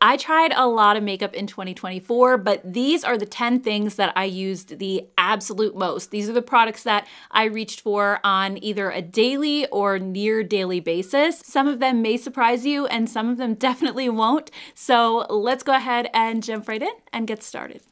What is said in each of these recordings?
I tried a lot of makeup in 2024, but these are the 10 things that I used the absolute most. These are the products that I reached for on either a daily or near daily basis. Some of them may surprise you and some of them definitely won't. So let's go ahead and jump right in and get started.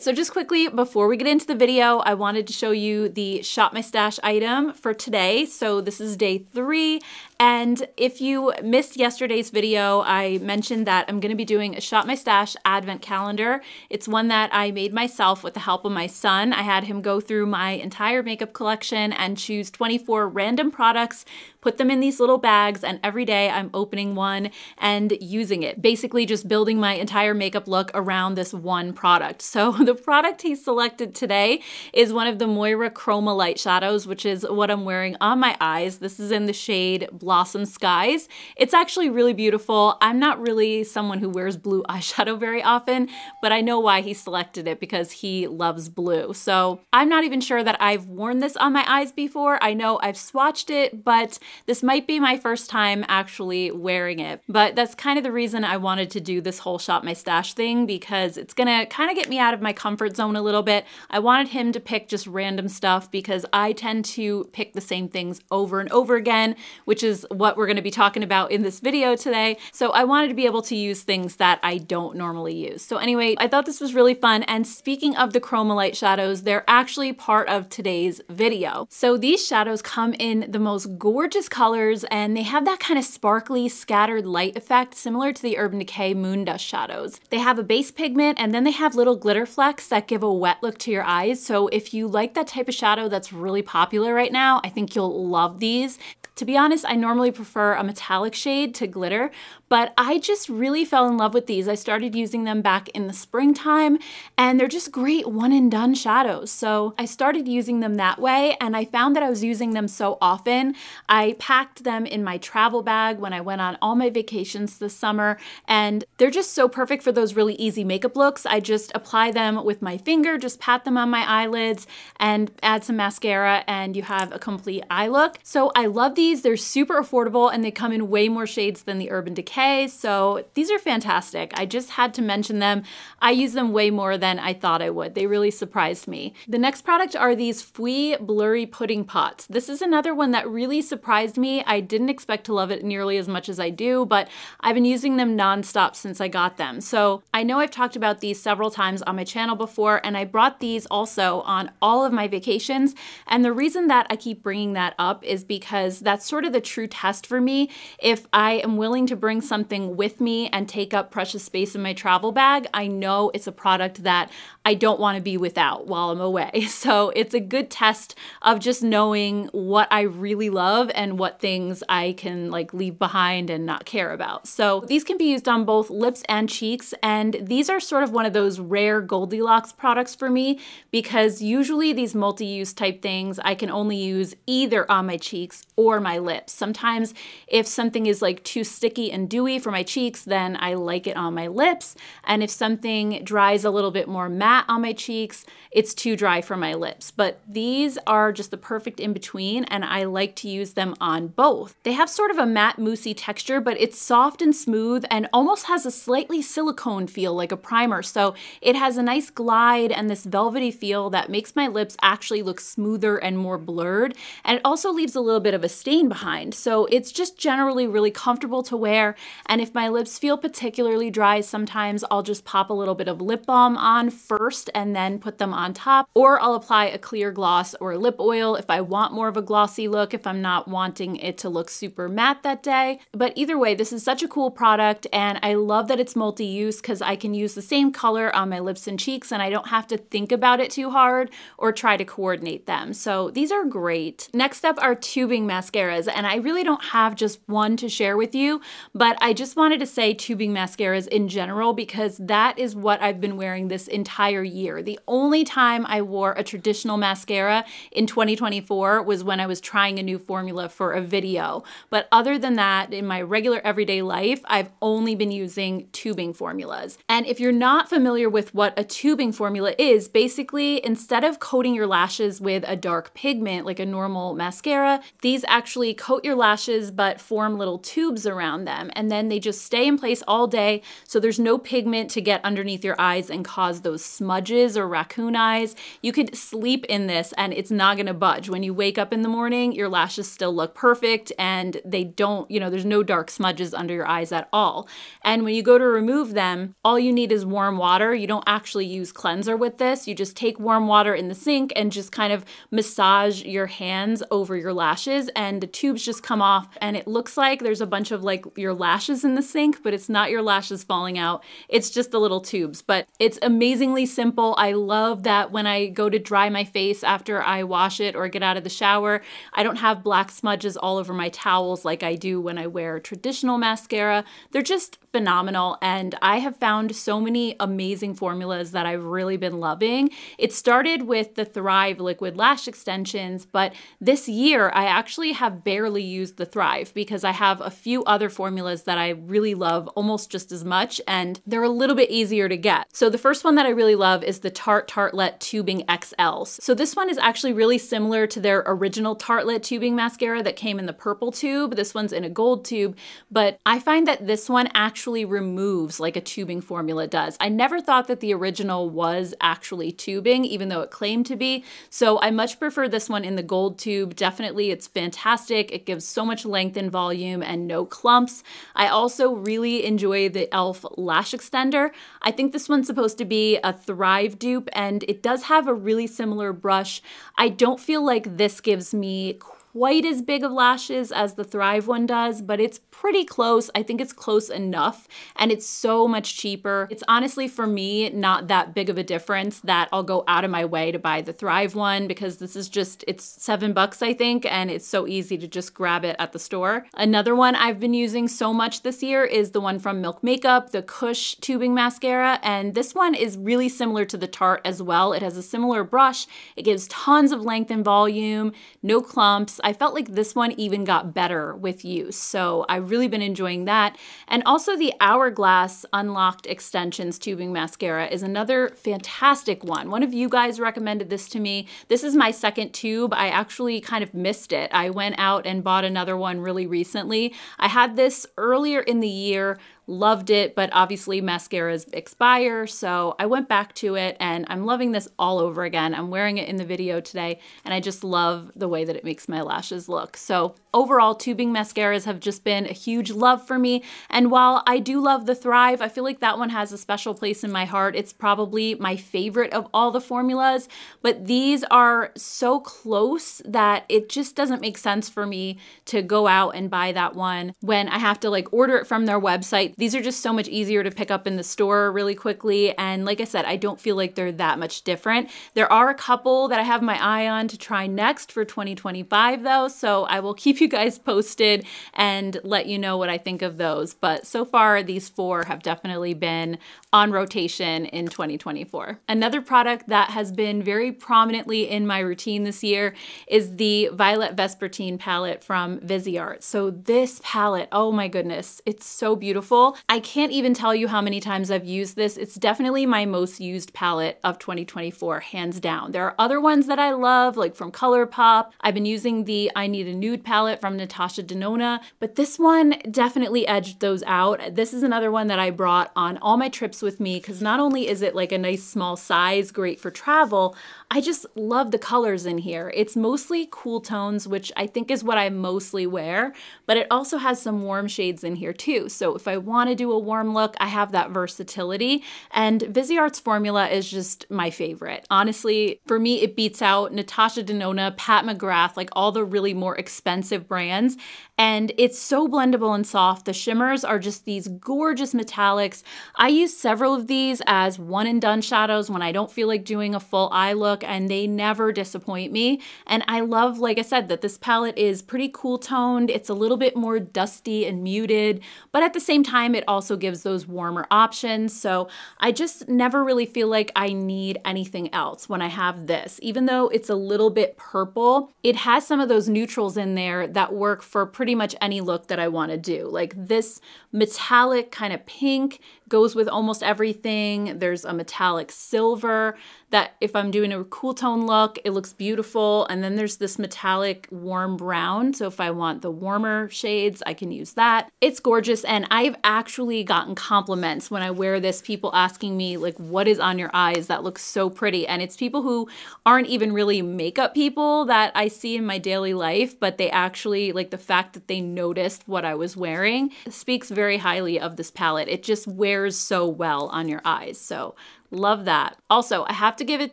So just quickly, before we get into the video, I wanted to show you the Shop My Stash item for today. So this is day 3. And if you missed yesterday's video, I mentioned that I'm going to be doing a Shop My Stash advent calendar. It's one that I made myself with the help of my son. I had him go through my entire makeup collection and choose 24 random products, put them in these little bags, and every day I'm opening one and using it. Basically just building my entire makeup look around this one product. So the product he selected today is one of the Moira Chroma Light Shadows, which is what I'm wearing on my eyes. This is in the shade Blossom Skies. It's actually really beautiful. I'm not really someone who wears blue eyeshadow very often, but I know why he selected it because he loves blue. So I'm not even sure that I've worn this on my eyes before. I know I've swatched it, but this might be my first time actually wearing it. But that's kind of the reason I wanted to do this whole Shop My Stash thing, because it's gonna kind of get me out of my comfort zone a little bit. I wanted him to pick just random stuff because I tend to pick the same things over and over again, which is what we're going to be talking about in this video today. So I wanted to be able to use things that I don't normally use. So anyway, I thought this was really fun. And speaking of the Chroma Light shadows, they're actually part of today's video. So these shadows come in the most gorgeous colors and they have that kind of sparkly scattered light effect similar to the Urban Decay Moon Dust shadows. They have a base pigment and then they have little glitter flecks that give a wet look to your eyes. So if you like that type of shadow that's really popular right now, I think you'll love these. To be honest, I normally prefer a metallic shade to glitter, but I just really fell in love with these. I started using them back in the springtime and they're just great one and done shadows. So I started using them that way and I found that I was using them so often. I packed them in my travel bag when I went on all my vacations this summer and they're just so perfect for those really easy makeup looks. I just apply them with my finger, just pat them on my eyelids and add some mascara and you have a complete eye look. So I love these. They're super affordable and they come in way more shades than the Urban Decay. So these are fantastic. I just had to mention them. I use them way more than I thought I would. They really surprised me. The next product are these Fui Blurry Pudding Pots. This is another one that really surprised me. I didn't expect to love it nearly as much as I do, but I've been using them nonstop since I got them. So I know I've talked about these several times on my channel before, and I brought these also on all of my vacations. And the reason that I keep bringing that up is because that's sort of the true test for me. If I am willing to bring something with me and take up precious space in my travel bag, I know it's a product that I don't want to be without while I'm away. So it's a good test of just knowing what I really love and what things I can like leave behind and not care about. So these can be used on both lips and cheeks, and these are sort of one of those rare Goldilocks products for me because usually these multi-use type things I can only use either on my cheeks or my lips. Sometimes if something is like too sticky and dewy for my cheeks, then I like it on my lips. And if something dries a little bit more matte on my cheeks, it's too dry for my lips. But these are just the perfect in between and I like to use them on both. They have sort of a matte moussey texture, but it's soft and smooth and almost has a slightly silicone feel like a primer. So it has a nice glide and this velvety feel that makes my lips actually look smoother and more blurred. And it also leaves a little bit of a stain behind. So it's just generally really comfortable to wear And if my lips feel particularly dry, sometimes I'll just pop a little bit of lip balm on first and then put them on top, or I'll apply a clear gloss or lip oil if I want more of a glossy look, if I'm not wanting it to look super matte that day. But either way, this is such a cool product, and I love that it's multi-use because I can use the same color on my lips and cheeks and I don't have to think about it too hard or try to coordinate them. So these are great. Next up are tubing mascaras, and I really don't have just one to share with you, but I just wanted to say tubing mascaras in general because that is what I've been wearing this entire year. The only time I wore a traditional mascara in 2024 was when I was trying a new formula for a video. But other than that, in my regular everyday life, I've only been using tubing formulas. And if you're not familiar with what a tubing formula is, basically instead of coating your lashes with a dark pigment like a normal mascara, these actually coat your lashes but form little tubes around them, and then they just stay in place all day, so there's no pigment to get underneath your eyes and cause those smudges or raccoon eyes. You could sleep in this and it's not gonna budge. When you wake up in the morning, your lashes still look perfect and they don't, there's no dark smudges under your eyes at all. And when you go to remove them, all you need is warm water. You don't actually use cleanser with this. You just take warm water in the sink and just kind of massage your hands over your lashes, and the tubes just come off, and it looks like there's a bunch of like your lashes in the sink, but it's not your lashes falling out. It's just the little tubes, but it's amazingly simple. I love that when I go to dry my face after I wash it or get out of the shower, I don't have black smudges all over my towels like I do when I wear traditional mascara. They're just phenomenal, and I have found so many amazing formulas that I've really been loving. It started with the Thrive liquid lash extensions, but this year I actually have barely used the Thrive because I have a few other formulas that I really love almost just as much, and they're a little bit easier to get. So the first one that I really love is the Tarte Tartelette Tubing XLs. So this one is actually really similar to their original Tartelette tubing mascara that came in the purple tube. This one's in a gold tube, but I find that this one actually removes like a tubing formula does. I never thought that the original was actually tubing, even though it claimed to be. So I much prefer this one in the gold tube. Definitely, it's fantastic. It gives so much length and volume and no clumps. I also really enjoy the e.l.f. lash extender. I think this one's supposed to be a Thrive dupe, and it does have a really similar brush. I don't feel like this gives me quite as big of lashes as the Thrive one does, but it's pretty close. I think it's close enough, and it's so much cheaper. It's honestly, for me, not that big of a difference that I'll go out of my way to buy the Thrive one because this is just, it's $7 I think, and it's so easy to just grab it at the store. Another one I've been using so much this year is the one from Milk Makeup, the Kush tubing mascara, and this one is really similar to the Tarte as well. It has a similar brush. It gives tons of length and volume, no clumps. I felt like this one even got better with use, so I've really been enjoying that. And also the Hourglass Unlocked Extensions Tubing Mascara is another fantastic one. One of you guys recommended this to me. This is my second tube. I actually kind of missed it. I went out and bought another one really recently. I had this earlier in the year, loved it, but obviously mascaras expire, so I went back to it and I'm loving this all over again. I'm wearing it in the video today and I just love the way that it makes my lashes look. So overall, tubing mascaras have just been a huge love for me, and while I do love the Thrive, I feel like that one has a special place in my heart. It's probably my favorite of all the formulas, but these are so close that it just doesn't make sense for me to go out and buy that one when I have to like order it from their website. These are just so much easier to pick up in the store really quickly, and like I said, I don't feel like they're that much different. There are a couple that I have my eye on to try next for 2025 though, so I will keep you guys posted and let you know what I think of those. But so far, these four have definitely been on rotation in 2024. Another product that has been very prominently in my routine this year is the Violet Vespertine palette from Viseart. So this palette, oh my goodness, it's so beautiful. beautiful. I can't even tell you how many times I've used this. It's definitely my most used palette of 2024, hands down. There are other ones that I love, like from ColourPop. I've been using the I Need a Nude palette from Natasha Denona, but this one definitely edged those out. This is another one that I brought on all my trips with me because not only is it like a nice small size, great for travel, I just love the colors in here. It's mostly cool tones, which I think is what I mostly wear, but it also has some warm shades in here too. So if I want to do a warm look, I have that versatility, and Viseart's formula is just my favorite. Honestly, for me, it beats out Natasha Denona, Pat McGrath, like all the really more expensive brands, and it's so blendable and soft. The shimmers are just these gorgeous metallics. I use several of these as one and done shadows when I don't feel like doing a full eye look, and they never disappoint me. And I love, like I said, that this palette is pretty cool toned. It's a little bit more dusty and muted, but at the same time, it also gives those warmer options. So I just never really feel like I need anything else when I have this. Even though it's a little bit purple, it has some of those neutrals in there that work for pretty much any look that I want to do. Like this metallic kind of pink goes with almost everything. There's a metallic silver that if I'm doing a cool tone look, it looks beautiful. And then there's this metallic warm brown. So if I want the warmer shades, I can use that. It's gorgeous. And I've actually gotten compliments when I wear this, people asking me like, what is on your eyes that looks so pretty? And it's people who aren't even really makeup people that I see in my daily life, but they actually, like, the fact that they noticed what I was wearing speaks very highly of this palette. It just wears so well on your eyes. So love that. Also, I have to give it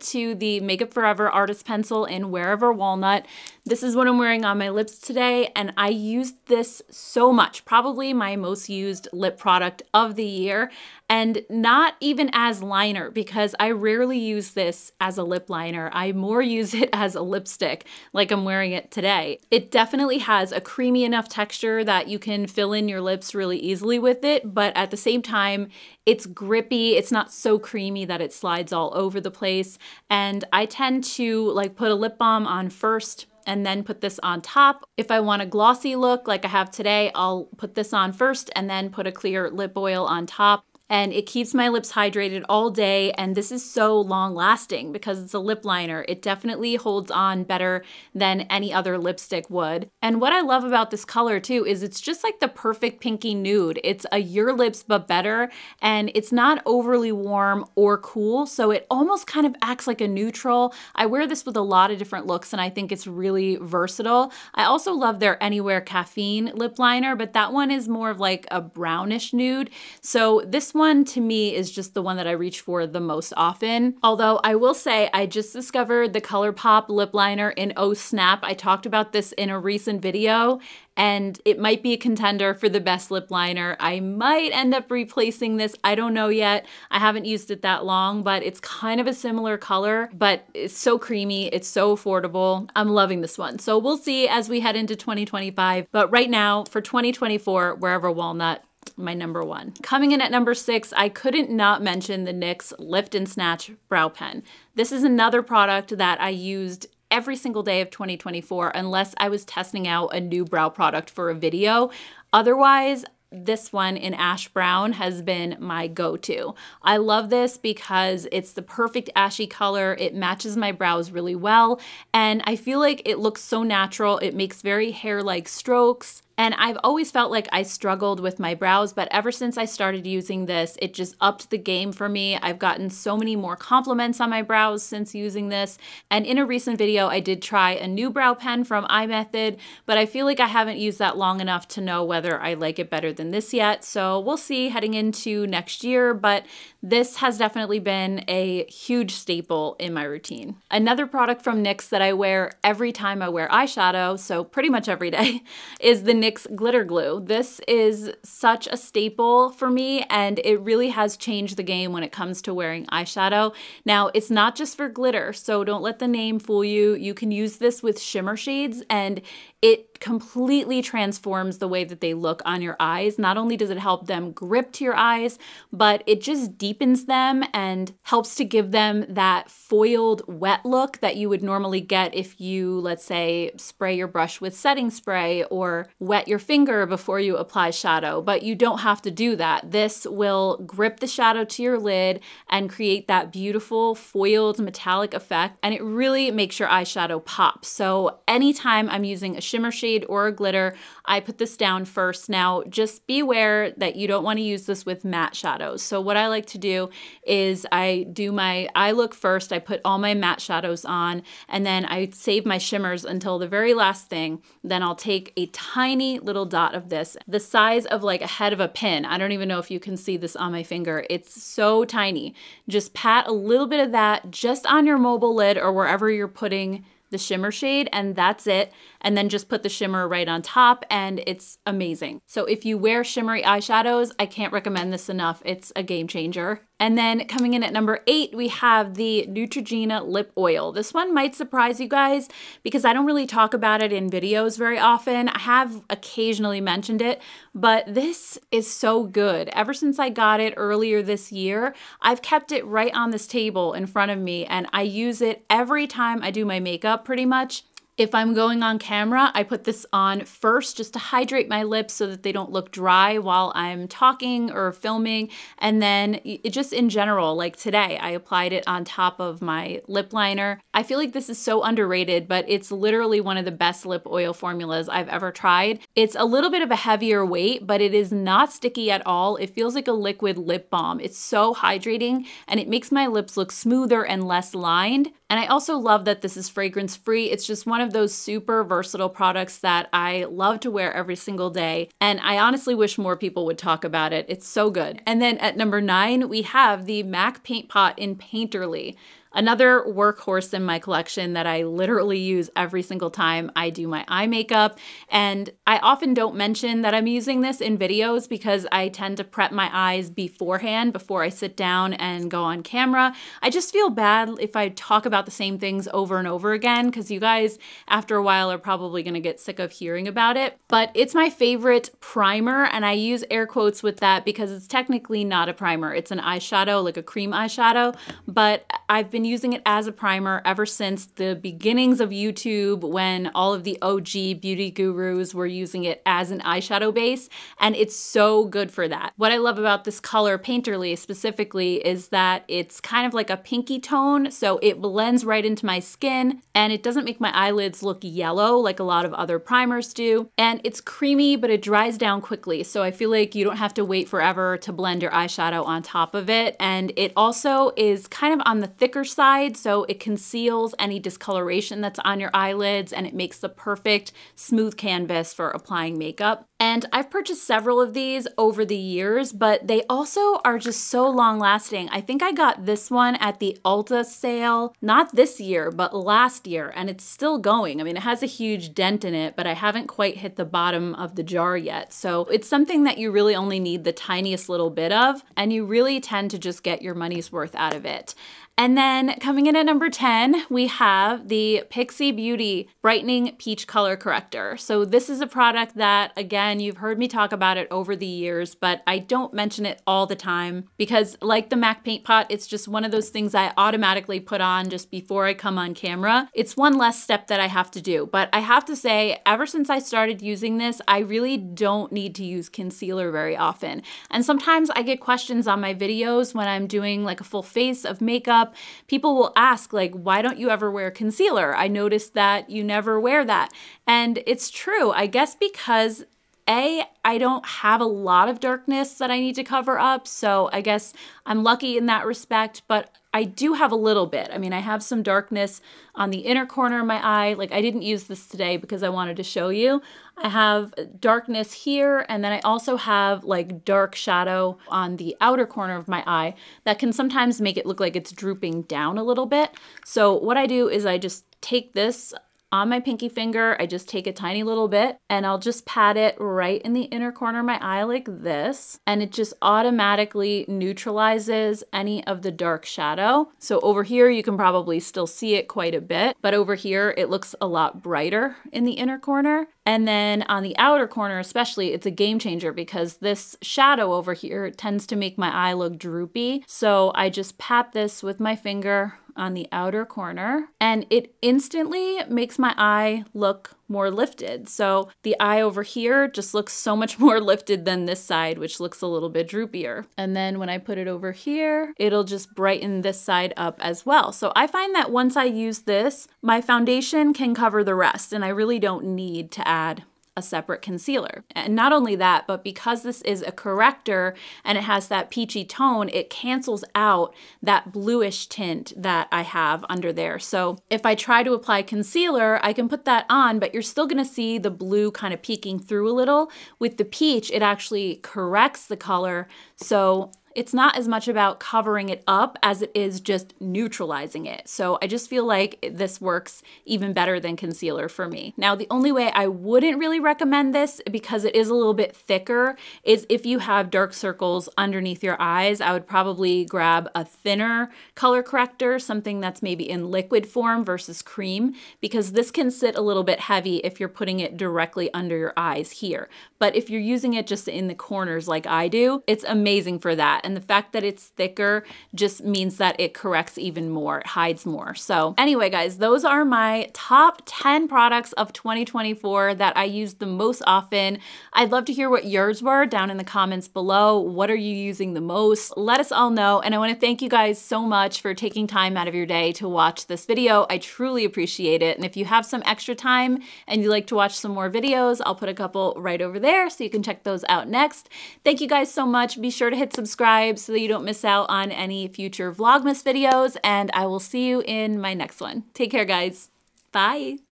to the Makeup Forever Artist Pencil in Wherever Walnut. This is what I'm wearing on my lips today, and I used this so much. Probably my most used lip product of the year, and not even as liner because I rarely use this as a lip liner. I more use it as a lipstick, like I'm wearing it today. It definitely has a creamy enough texture that you can fill in your lips really easily with it, but at the same time, it's grippy. It's not so creamy that it slides all over the place. And I tend to like put a lip balm on first and then put this on top. If I want a glossy look like I have today, I'll put this on first and then put a clear lip oil on top. And it keeps my lips hydrated all day, and this is so long lasting because it's a lip liner. It definitely holds on better than any other lipstick would. And what I love about this color too is it's just like the perfect pinky nude. It's a your lips but better, and it's not overly warm or cool, so it almost kind of acts like a neutral. I wear this with a lot of different looks and I think it's really versatile. I also love their Anywhere Caffeine lip liner, but that one is more of like a brownish nude. So this one to me is just the one that I reach for the most often. Although I will say I just discovered the ColourPop lip liner in Oh Snap. I talked about this in a recent video, and it might be a contender for the best lip liner. I might end up replacing this. I don't know yet. I haven't used it that long, but it's kind of a similar color, but it's so creamy. It's so affordable. I'm loving this one. So we'll see as we head into 2025. But right now for 2024, Wherever Walnut, my number one. Coming in at number 6, I couldn't not mention the NYX Lift and Snatch Brow Pen. This is another product that I used every single day of 2024 unless I was testing out a new brow product for a video. Otherwise, this one in ash brown has been my go-to. I love this because it's the perfect ashy color. It matches my brows really well, and I feel like it looks so natural. It makes very hair-like strokes. And I've always felt like I struggled with my brows, but ever since I started using this, it just upped the game for me. I've gotten so many more compliments on my brows since using this. And in a recent video, I did try a new brow pen from iMethod, but I feel like I haven't used that long enough to know whether I like it better than this yet. So we'll see heading into next year, but this has definitely been a huge staple in my routine. Another product from NYX that I wear every time I wear eyeshadow, so pretty much every day, is the NYX Glitter Glue. This is such a staple for me, and it really has changed the game when it comes to wearing eyeshadow. Now, it's not just for glitter, so don't let the name fool you. You can use this with shimmer shades, and it completely transforms the way that they look on your eyes. Not only does it help them grip to your eyes, but it just deepens them and helps to give them that foiled wet look that you would normally get if you, let's say, spray your brush with setting spray or wet your finger before you apply shadow. But you don't have to do that. This will grip the shadow to your lid and create that beautiful foiled metallic effect, and it really makes your eyeshadow pop. So anytime I'm using a shimmer shade or a glitter, I put this down first. Now, just be aware that you don't want to use this with matte shadows. So what I like to do is I do my eye look first. I put all my matte shadows on, and then I save my shimmers until the very last thing. Then I'll take a tiny little dot of this, the size of like a head of a pin. I don't even know if you can see this on my finger. It's so tiny. Just pat a little bit of that just on your mobile lid or wherever you're putting the shimmer shade, and that's it. And then just put the shimmer right on top, and it's amazing. So if you wear shimmery eyeshadows, I can't recommend this enough. It's a game changer. And then coming in at number 8, we have the Neutrogena Lip Oil. This one might surprise you guys because I don't really talk about it in videos very often. I have occasionally mentioned it, but this is so good. Ever since I got it earlier this year, I've kept it right on this table in front of me, and I use it every time I do my makeup pretty much. If I'm going on camera, I put this on first just to hydrate my lips so that they don't look dry while I'm talking or filming. And then it just in general, like today, I applied it on top of my lip liner. I feel like this is so underrated, but it's literally one of the best lip oil formulas I've ever tried. It's a little bit of a heavier weight, but it is not sticky at all. It feels like a liquid lip balm. It's so hydrating, and it makes my lips look smoother and less lined. And I also love that this is fragrance free. It's just one of those super versatile products that I love to wear every single day. And I honestly wish more people would talk about it. It's so good. And then at number 9, we have the MAC Paint Pot in Painterly. Another workhorse in my collection that I literally use every single time I do my eye makeup. And I often don't mention that I'm using this in videos because I tend to prep my eyes beforehand before I sit down and go on camera. I just feel bad if I talk about the same things over and over again because you guys, after a while, are probably going to get sick of hearing about it. But it's my favorite primer, and I use air quotes with that because it's technically not a primer. It's an eyeshadow, like a cream eyeshadow, but I've been using it as a primer ever since the beginnings of YouTube when all of the OG beauty gurus were using it as an eyeshadow base, and it's so good for that. What I love about this color Painterly specifically is that it's kind of like a pinky tone, so it blends right into my skin, and it doesn't make my eyelids look yellow like a lot of other primers do. And it's creamy, but it dries down quickly, so I feel like you don't have to wait forever to blend your eyeshadow on top of it. And it also is kind of on the thicker side, so it conceals any discoloration that's on your eyelids, and it makes the perfect smooth canvas for applying makeup. And I've purchased several of these over the years, but they also are just so long lasting. I think I got this one at the Ulta sale, not this year, but last year, and it's still going. I mean, it has a huge dent in it, but I haven't quite hit the bottom of the jar yet. So it's something that you really only need the tiniest little bit of, and you really tend to just get your money's worth out of it. And then coming in at number 10, we have the Pixi Beauty Brightening Peach Color Corrector. So this is a product that, again, you've heard me talk about it over the years, but I don't mention it all the time because like the MAC Paint Pot, it's just one of those things I automatically put on just before I come on camera. It's one less step that I have to do. But I have to say, ever since I started using this, I really don't need to use concealer very often. And sometimes I get questions on my videos when I'm doing like a full face of makeup. People will ask, like, why don't you ever wear concealer? I noticed that you never wear that. And it's true, I guess because I don't have a lot of darkness that I need to cover up, so I guess I'm lucky in that respect, but I do have a little bit. I mean, I have some darkness on the inner corner of my eye. Like, I didn't use this today because I wanted to show you. I have darkness here, and then I also have like dark shadow on the outer corner of my eye that can sometimes make it look like it's drooping down a little bit. So what I do is I just take this on my pinky finger, I just take a tiny little bit and I'll just pat it right in the inner corner of my eye like this, and it just automatically neutralizes any of the dark shadow. So over here you can probably still see it quite a bit, but over here it looks a lot brighter in the inner corner. And then on the outer corner especially, it's a game changer because this shadow over here tends to make my eye look droopy. So I just pat this with my finger on the outer corner and it instantly makes my eye look more lifted. So the eye over here just looks so much more lifted than this side, which looks a little bit droopier. And then when I put it over here, it'll just brighten this side up as well. So I find that once I use this, my foundation can cover the rest and I really don't need to add a separate concealer. And not only that, but because this is a corrector and it has that peachy tone, it cancels out that bluish tint that I have under there. So if I try to apply concealer, I can put that on, but you're still gonna see the blue kind of peeking through a little. With the peach, it actually corrects the color. So it's not as much about covering it up as it is just neutralizing it. So I just feel like this works even better than concealer for me. Now, the only way I wouldn't really recommend this, because it is a little bit thicker, is if you have dark circles underneath your eyes. I would probably grab a thinner color corrector, something that's maybe in liquid form versus cream, because this can sit a little bit heavy if you're putting it directly under your eyes here. But if you're using it just in the corners like I do, it's amazing for that. And the fact that it's thicker just means that it corrects even more, it hides more. So anyway, guys, those are my top 10 products of 2024 that I use the most often. I'd love to hear what yours were down in the comments below. What are you using the most? Let us all know. And I want to thank you guys so much for taking time out of your day to watch this video. I truly appreciate it. And if you have some extra time and you'd like to watch some more videos, I'll put a couple right over there so you can check those out next. Thank you guys so much. Be sure to hit subscribe so that you don't miss out on any future Vlogmas videos, and I will see you in my next one. Take care, guys. Bye.